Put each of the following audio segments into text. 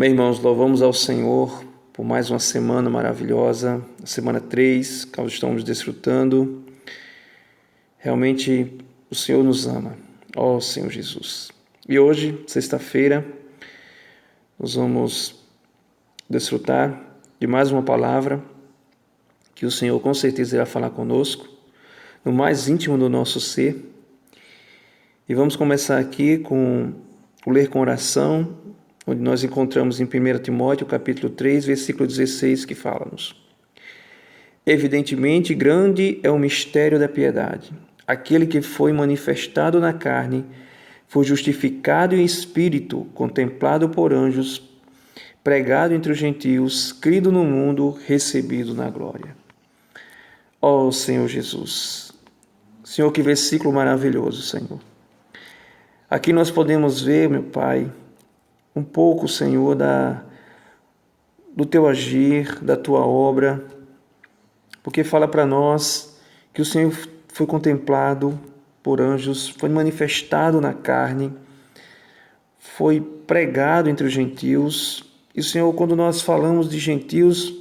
Amém, irmãos? Louvamos ao Senhor por mais uma semana maravilhosa, a semana 3, que nós estamos desfrutando. Realmente o Senhor nos ama, ó Senhor Jesus. E hoje, sexta-feira, nós vamos desfrutar de mais uma palavra que o Senhor com certeza irá falar conosco, no mais íntimo do nosso ser. E vamos começar aqui com o ler com oração, onde nós encontramos em 1 Timóteo, capítulo 3, versículo 16, que fala-nos: Evidentemente, grande é o mistério da piedade. Aquele que foi manifestado na carne, foi justificado em espírito, contemplado por anjos, pregado entre os gentios, crido no mundo, recebido na glória. Ó Senhor Jesus! Senhor, que versículo maravilhoso, Senhor! Aqui nós podemos ver, meu Pai, um pouco, Senhor, do Teu agir, da Tua obra, porque fala para nós que o Senhor foi contemplado por anjos, foi manifestado na carne, foi pregado entre os gentios. E, Senhor, quando nós falamos de gentios,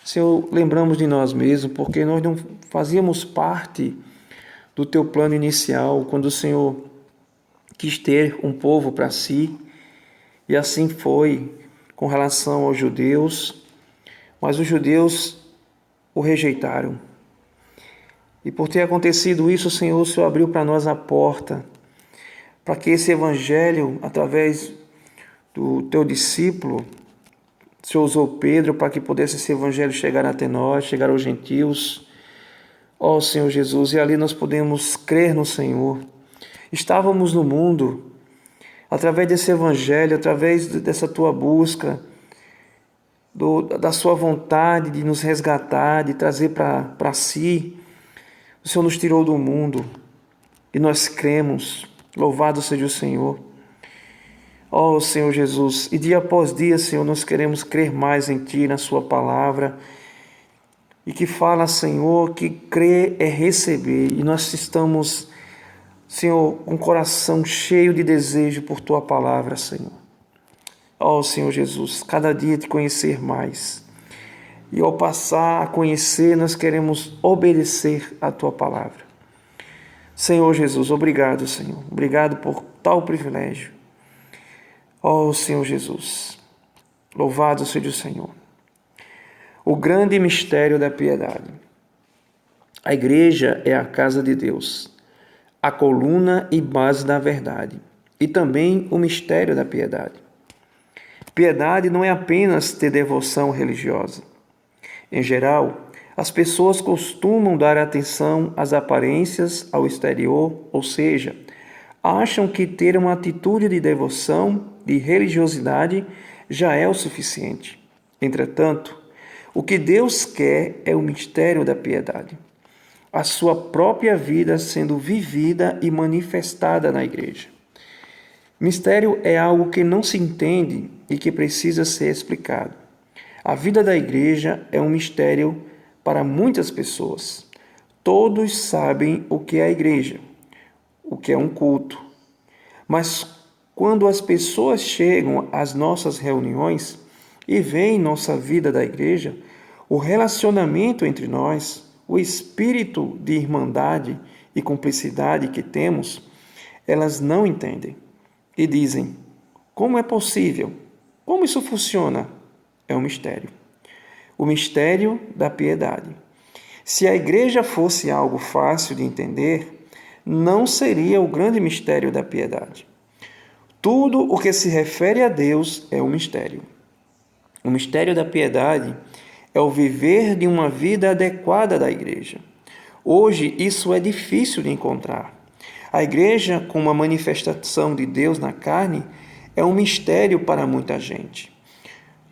Senhor, lembramos de nós mesmos, porque nós não fazíamos parte do Teu plano inicial, quando o Senhor quis ter um povo para si. E assim foi com relação aos judeus, mas os judeus o rejeitaram. E por ter acontecido isso, o Senhor abriu para nós a porta, para que esse evangelho, através do teu discípulo, o Senhor usou Pedro para que pudesse esse evangelho chegar até nós, chegar aos gentios. Ó Senhor Jesus, e ali nós podemos crer no Senhor. Estávamos no mundo, através desse evangelho, através dessa tua busca, da sua vontade de nos resgatar, de trazer para si, o Senhor nos tirou do mundo e nós cremos. Louvado seja o Senhor. Ó Senhor Jesus, e dia após dia, Senhor, nós queremos crer mais em Ti, na Sua palavra, e que fala, Senhor, que crer é receber, e nós estamos, Senhor, com o coração cheio de desejo por Tua palavra, Senhor. Ó Senhor Jesus, cada dia Te conhecer mais. E ao passar a conhecer, nós queremos obedecer a Tua palavra. Senhor Jesus, obrigado, Senhor. Obrigado por tal privilégio. Ó Senhor Jesus, louvado seja o Senhor. O grande mistério da piedade. A igreja é a casa de Deus, a coluna e base da verdade, e também o mistério da piedade. Piedade não é apenas ter devoção religiosa. Em geral, as pessoas costumam dar atenção às aparências, ao exterior, ou seja, acham que ter uma atitude de devoção, de religiosidade, já é o suficiente. Entretanto, o que Deus quer é o mistério da piedade, a sua própria vida sendo vivida e manifestada na igreja. Mistério é algo que não se entende e que precisa ser explicado. A vida da igreja é um mistério para muitas pessoas. Todos sabem o que é a igreja, o que é um culto. Mas quando as pessoas chegam às nossas reuniões e veem nossa vida da igreja, o relacionamento entre nós, o espírito de irmandade e cumplicidade que temos, elas não entendem. E dizem: como é possível? Como isso funciona? É um mistério. O mistério da piedade. Se a igreja fosse algo fácil de entender, não seria o grande mistério da piedade. Tudo o que se refere a Deus é um mistério. O mistério da piedade é o viver de uma vida adequada da igreja. Hoje isso é difícil de encontrar. A igreja, como uma manifestação de Deus na carne, é um mistério para muita gente.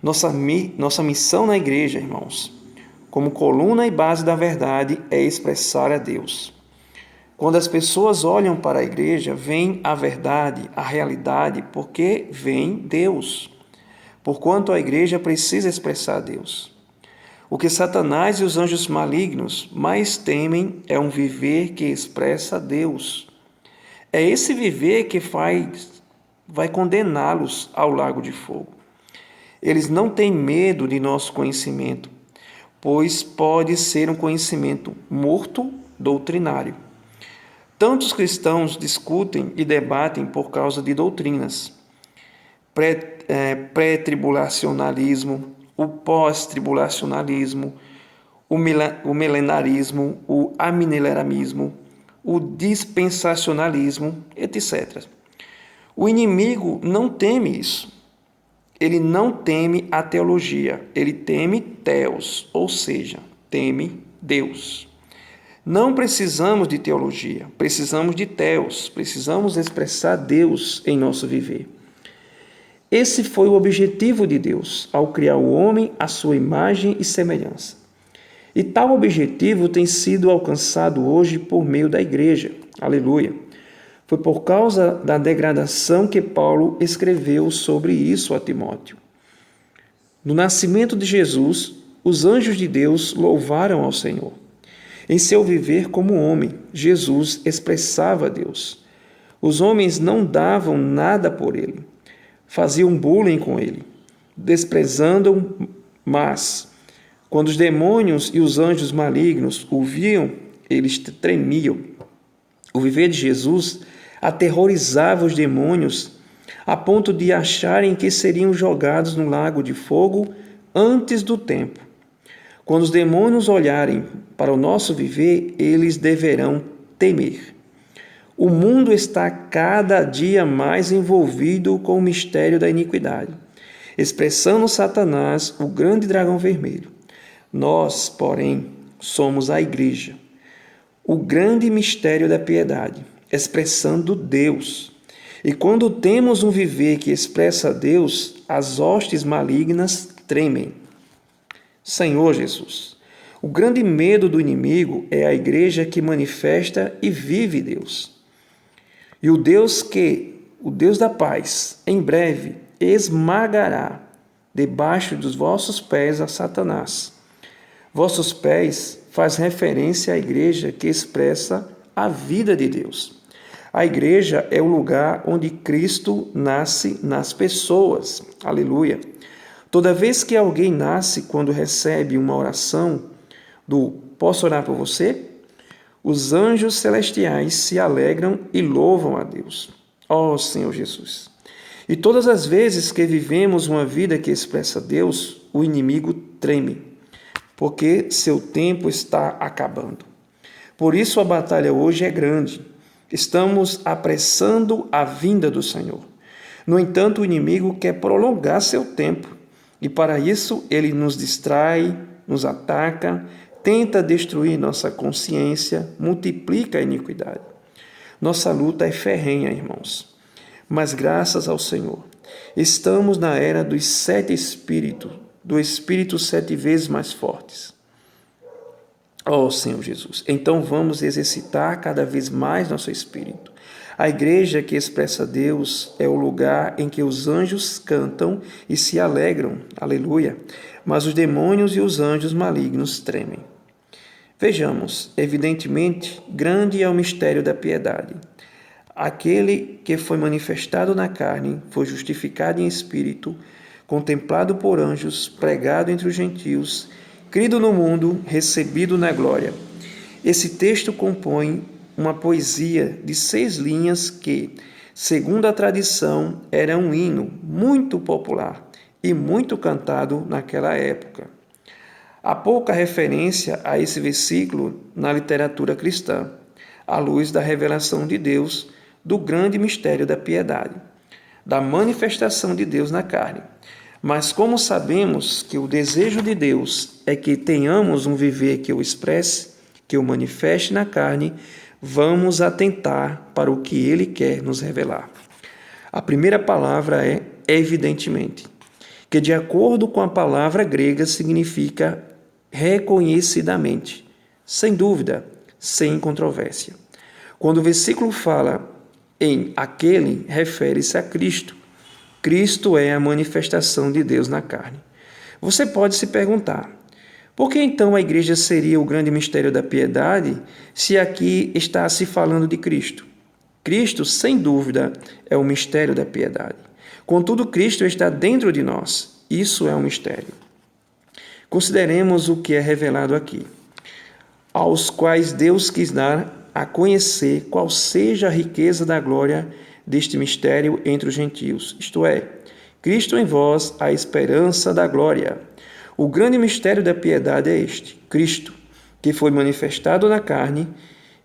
Nossa missão na igreja, irmãos, como coluna e base da verdade, é expressar a Deus. Quando as pessoas olham para a igreja, veem a verdade, a realidade, porque veem Deus. Porquanto a igreja precisa expressar a Deus. O que Satanás e os anjos malignos mais temem é um viver que expressa a Deus. É esse viver que vai condená-los ao lago de fogo. Eles não têm medo de nosso conhecimento, pois pode ser um conhecimento morto doutrinário. Tantos cristãos discutem e debatem por causa de doutrinas. Pré-tribulacionalismo, o pós-tribulacionalismo, o milenarismo, o amilenialismo, o dispensacionalismo, etc. O inimigo não teme isso. Ele não teme a teologia, ele teme Theos, ou seja, teme Deus. Não precisamos de teologia, precisamos de Theos, precisamos expressar Deus em nosso viver. Esse foi o objetivo de Deus ao criar o homem à sua imagem e semelhança. E tal objetivo tem sido alcançado hoje por meio da igreja. Aleluia! Foi por causa da degradação que Paulo escreveu sobre isso a Timóteo. No nascimento de Jesus, os anjos de Deus louvaram ao Senhor. Em seu viver como homem, Jesus expressava Deus. Os homens não davam nada por ele, faziam bullying com ele, desprezando-o, mas quando os demônios e os anjos malignos o viam, eles tremiam. O viver de Jesus aterrorizava os demônios a ponto de acharem que seriam jogados no lago de fogo antes do tempo. Quando os demônios olharem para o nosso viver, eles deverão temer. O mundo está cada dia mais envolvido com o mistério da iniquidade, expressando Satanás, o grande dragão vermelho. Nós, porém, somos a igreja, o grande mistério da piedade, expressando Deus. E quando temos um viver que expressa Deus, as hostes malignas tremem. Senhor Jesus, o grande medo do inimigo é a igreja que manifesta e vive Deus. E o Deus da paz, em breve esmagará debaixo dos vossos pés a Satanás. Vossos pés faz referência à igreja que expressa a vida de Deus. A igreja é o lugar onde Cristo nasce nas pessoas. Aleluia! Toda vez que alguém nasce, quando recebe uma oração do "Posso orar por você?", os anjos celestiais se alegram e louvam a Deus. Ó Senhor Jesus! E todas as vezes que vivemos uma vida que expressa Deus, o inimigo treme, porque seu tempo está acabando. Por isso a batalha hoje é grande. Estamos apressando a vinda do Senhor. No entanto, o inimigo quer prolongar seu tempo. E para isso ele nos distrai, nos ataca, tenta destruir nossa consciência, multiplica a iniquidade. Nossa luta é ferrenha, irmãos. Mas graças ao Senhor, estamos na era dos 7 espíritos, do Espírito 7 vezes mais fortes. Ó Senhor Jesus, então vamos exercitar cada vez mais nosso espírito. A igreja que expressa Deus é o lugar em que os anjos cantam e se alegram, aleluia, mas os demônios e os anjos malignos tremem. Vejamos, evidentemente, grande é o mistério da piedade. Aquele que foi manifestado na carne, foi justificado em espírito, contemplado por anjos, pregado entre os gentios, crido no mundo, recebido na glória. Esse texto compõe uma poesia de 6 linhas que, segundo a tradição, era um hino muito popular e muito cantado naquela época. Há pouca referência a esse versículo na literatura cristã, à luz da revelação de Deus, do grande mistério da piedade, da manifestação de Deus na carne. Mas como sabemos que o desejo de Deus é que tenhamos um viver que o expresse, que o manifeste na carne, vamos atentar para o que Ele quer nos revelar. A primeira palavra é evidentemente, que de acordo com a palavra grega significa reconhecidamente, sem dúvida, sem controvérsia. Quando o versículo fala em aquele, refere-se a Cristo. Cristo é a manifestação de Deus na carne. Você pode se perguntar, por que então a igreja seria o grande mistério da piedade se aqui está se falando de Cristo? Cristo, sem dúvida, é o mistério da piedade. Contudo, Cristo está dentro de nós Isso é um mistério. Consideremos o que é revelado aqui, aos quais Deus quis dar a conhecer qual seja a riqueza da glória deste mistério entre os gentios, isto é, Cristo em vós, a esperança da glória. O grande mistério da piedade é este: Cristo, que foi manifestado na carne,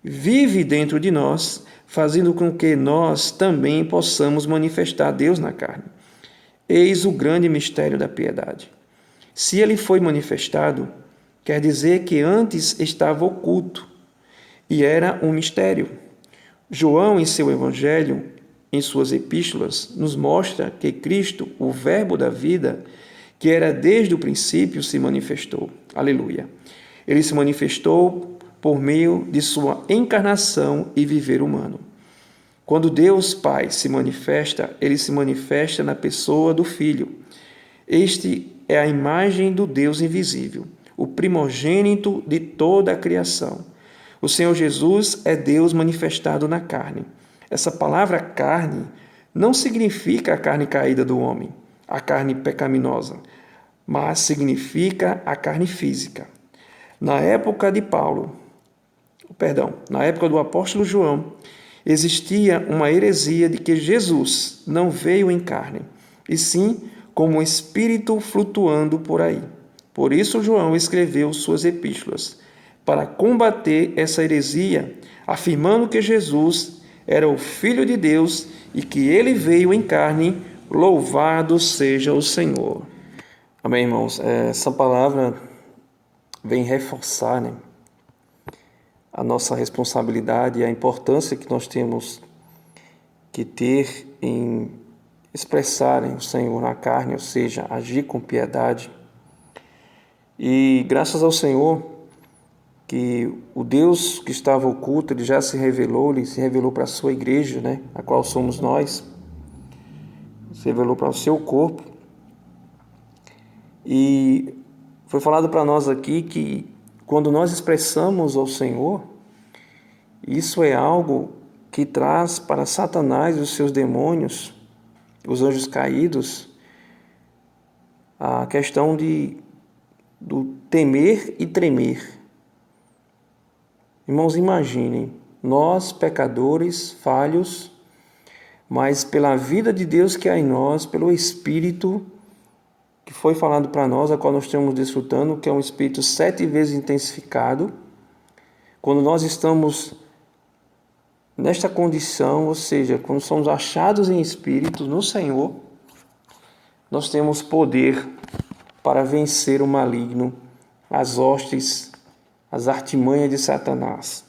vive dentro de nós, fazendo com que nós também possamos manifestar Deus na carne. Eis o grande mistério da piedade. Se ele foi manifestado, quer dizer que antes estava oculto e era um mistério. João, em seu Evangelho, em suas epístolas, nos mostra que Cristo, o Verbo da vida, que era desde o princípio, se manifestou. Aleluia. Ele se manifestou por meio de sua encarnação e viver humano. Quando Deus Pai se manifesta, ele se manifesta na pessoa do Filho. Este é a imagem do Deus invisível, o primogênito de toda a criação. O Senhor Jesus é Deus manifestado na carne. Essa palavra carne não significa a carne caída do homem, a carne pecaminosa, mas significa a carne física. Na época do apóstolo João, existia uma heresia de que Jesus não veio em carne, e sim como um espírito flutuando por aí. Por isso João escreveu suas epístolas, para combater essa heresia, afirmando que Jesus era o Filho de Deus e que ele veio em carne. Louvado seja o Senhor. Amém, irmãos? Essa palavra vem reforçar, a nossa responsabilidade e a importância que nós temos que ter em expressarem o Senhor na carne, ou seja, agir com piedade. E graças ao Senhor, que o Deus que estava oculto, ele já se revelou, ele se revelou para a sua igreja, a qual somos nós, se revelou para o seu corpo. E foi falado para nós aqui que quando nós expressamos ao Senhor, isso é algo que traz para Satanás e os seus demônios, os anjos caídos, a questão do temer e tremer. Irmãos, imaginem, nós pecadores, falhos, mas pela vida de Deus que há em nós, pelo Espírito que foi falado para nós, a qual nós estamos desfrutando, que é um Espírito 7 vezes intensificado, quando nós estamos nesta condição, ou seja, quando somos achados em Espírito no Senhor, nós temos poder para vencer o maligno, as hostes, as artimanhas de Satanás.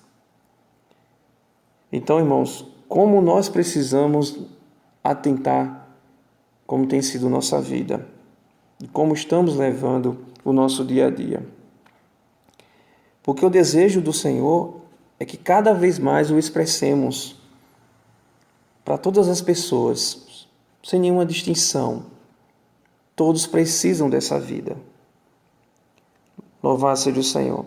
Então, irmãos, como nós precisamos atentar como tem sido nossa vida e como estamos levando o nosso dia a dia. Porque o desejo do Senhor é que cada vez mais o expressemos para todas as pessoas, sem nenhuma distinção. Todos precisam dessa vida. Louvado seja o Senhor.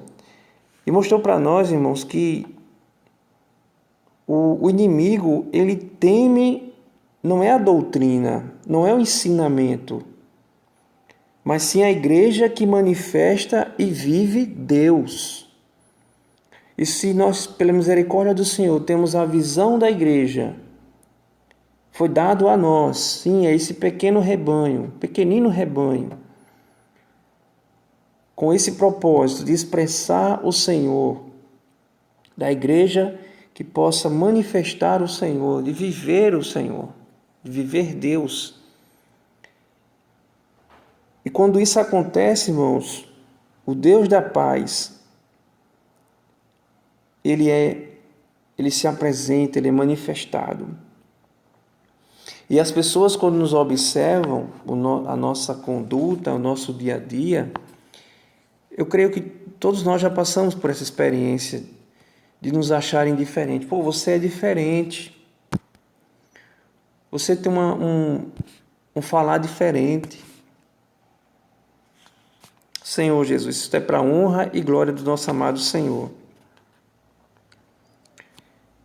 E mostrou para nós, irmãos, que o inimigo, ele teme, não é a doutrina, não é o ensinamento, mas sim a igreja que manifesta e vive Deus. E se nós, pela misericórdia do Senhor, temos a visão da igreja, foi dado a nós, sim, a esse pequenino rebanho, com esse propósito de expressar o Senhor, da igreja que possa manifestar o Senhor, de viver o Senhor, de viver Deus. E quando isso acontece, irmãos, o Deus da paz, ele se apresenta, ele é manifestado. E as pessoas, quando nos observam, a nossa conduta, o nosso dia a dia, eu creio que todos nós já passamos por essa experiência de nos acharem diferentes. Pô, você é diferente. Você tem um falar diferente. Senhor Jesus, isso é para a honra e glória do nosso amado Senhor.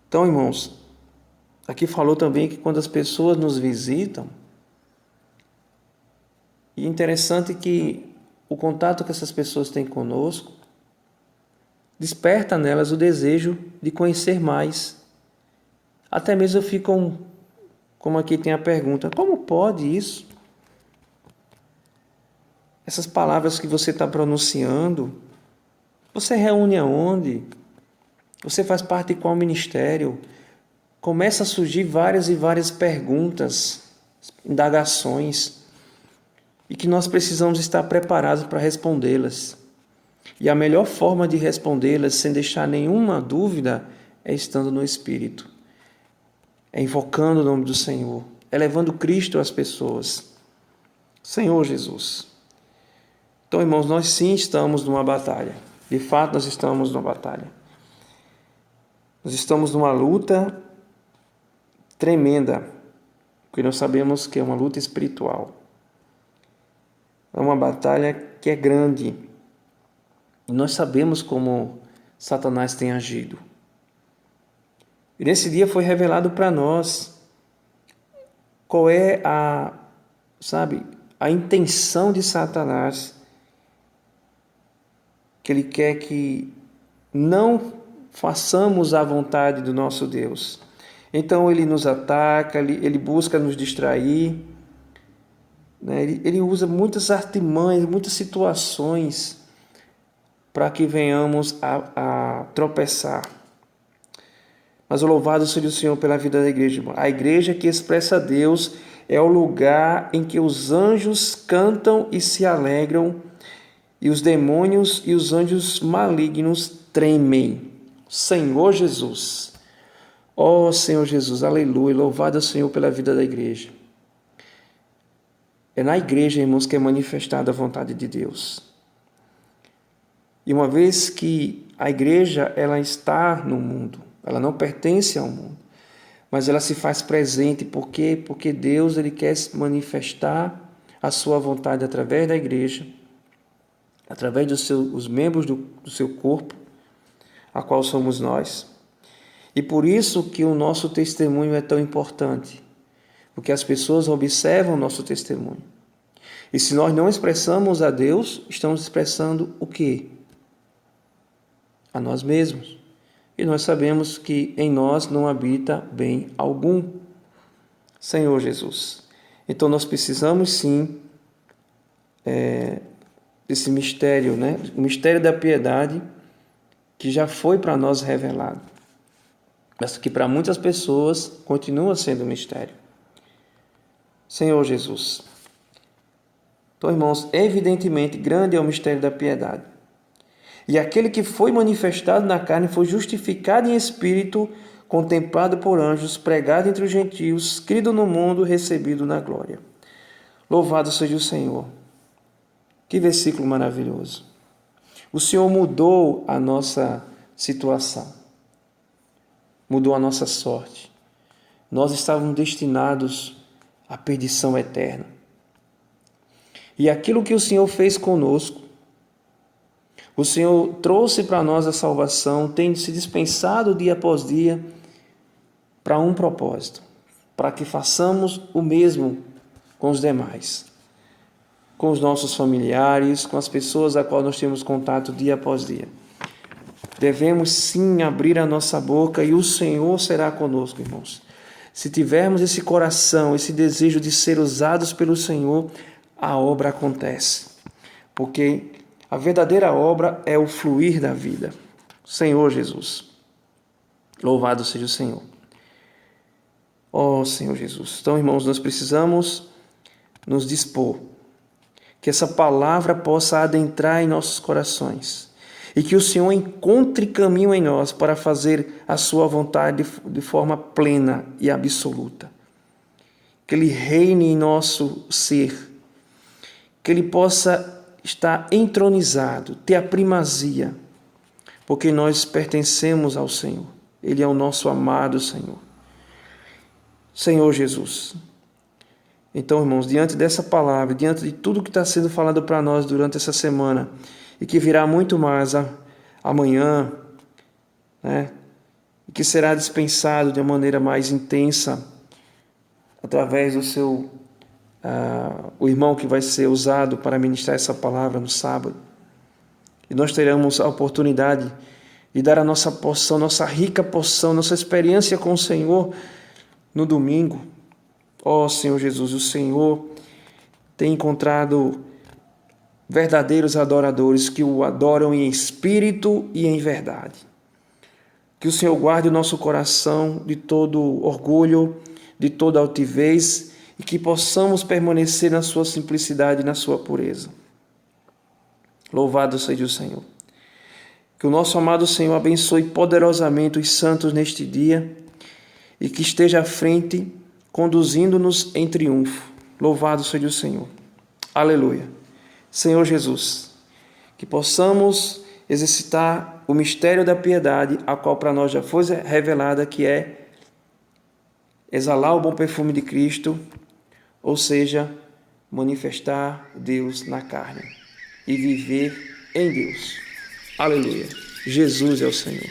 Então, irmãos, aqui falou também que quando as pessoas nos visitam, E é interessante que o contato que essas pessoas têm conosco desperta nelas o desejo de conhecer mais. Até mesmo ficam, como aqui tem a pergunta, como pode isso? Essas palavras que você está pronunciando, você reúne aonde? Você faz parte de qual ministério? Começa a surgir várias e várias perguntas, indagações, e que nós precisamos estar preparados para respondê-las. E a melhor forma de respondê-las, sem deixar nenhuma dúvida, é estando no Espírito, é invocando o nome do Senhor, é levando Cristo às pessoas. Senhor Jesus. Então, irmãos, nós sim estamos numa batalha. De fato, nós estamos numa batalha. Nós estamos numa luta tremenda, porque nós sabemos que é uma luta espiritual. É uma batalha que é grande. E nós sabemos como Satanás tem agido. E nesse dia foi revelado para nós qual é a intenção de Satanás, que ele quer que não façamos a vontade do nosso Deus. Então ele nos ataca, ele busca nos distrair, né? Ele usa muitas artimanhas, muitas situações para que venhamos a tropeçar. Mas o louvado seja o Senhor pela vida da igreja, irmão. A igreja que expressa Deus é o lugar em que os anjos cantam e se alegram, e os demônios e os anjos malignos tremem. Senhor Jesus. Ó Senhor Jesus, aleluia, louvado é o Senhor pela vida da igreja. É na igreja, irmãos, que é manifestada a vontade de Deus. E uma vez que a igreja ela está no mundo, ela não pertence ao mundo, mas ela se faz presente. Por quê? Porque Deus ele quer manifestar a sua vontade através da igreja, através dos membros do seu corpo, a qual somos nós. E por isso que o nosso testemunho é tão importante, porque as pessoas observam o nosso testemunho. E se nós não expressamos a Deus, estamos expressando o quê? A nós mesmos. E nós sabemos que em nós não habita bem algum. Senhor Jesus. Então nós precisamos sim desse mistério, né? O mistério da piedade que já foi para nós revelado, mas que para muitas pessoas continua sendo um mistério. Senhor Jesus. Então, irmãos, evidentemente grande é o mistério da piedade. E aquele que foi manifestado na carne foi justificado em espírito, contemplado por anjos, pregado entre os gentios, crido no mundo, recebido na glória. Louvado seja o Senhor. Que versículo maravilhoso. O Senhor mudou a nossa situação, mudou a nossa sorte. Nós estávamos destinados à perdição eterna. E aquilo que o Senhor fez conosco, o Senhor trouxe para nós a salvação, tem se dispensado dia após dia para um propósito, para que façamos o mesmo com os demais, com os nossos familiares, com as pessoas a qual nós temos contato dia após dia. Devemos sim abrir a nossa boca e o Senhor será conosco, irmãos. Se tivermos esse coração, esse desejo de ser usados pelo Senhor, a obra acontece. Porque a verdadeira obra é o fluir da vida. Senhor Jesus. Louvado seja o Senhor. Ó Senhor Jesus. Então, irmãos, nós precisamos nos dispor. Que essa palavra possa adentrar em nossos corações. E que o Senhor encontre caminho em nós para fazer a sua vontade de forma plena e absoluta. Que Ele reine em nosso ser. Que Ele possa estar entronizado, ter a primazia. Porque nós pertencemos ao Senhor. Ele é o nosso amado Senhor. Senhor Jesus. Então, irmãos, diante dessa palavra, diante de tudo que está sendo falado para nós durante essa semana, e que virá muito mais amanhã, né? E que será dispensado de uma maneira mais intensa, através do seu o irmão que vai ser usado para ministrar essa palavra no sábado. E nós teremos a oportunidade de dar a nossa porção, nossa rica porção, nossa experiência com o Senhor no domingo. Ó Senhor Jesus, o Senhor tem encontrado verdadeiros adoradores que o adoram em espírito e em verdade. Que o Senhor guarde o nosso coração de todo orgulho, de toda altivez, e que possamos permanecer na sua simplicidade e na sua pureza. Louvado seja o Senhor. Que o nosso amado Senhor abençoe poderosamente os santos neste dia e que esteja à frente, conduzindo-nos em triunfo. Louvado seja o Senhor. Aleluia. Senhor Jesus, que possamos exercitar o mistério da piedade, a qual para nós já foi revelada, que é exalar o bom perfume de Cristo, ou seja, manifestar Deus na carne e viver em Deus. Aleluia. Jesus é o Senhor.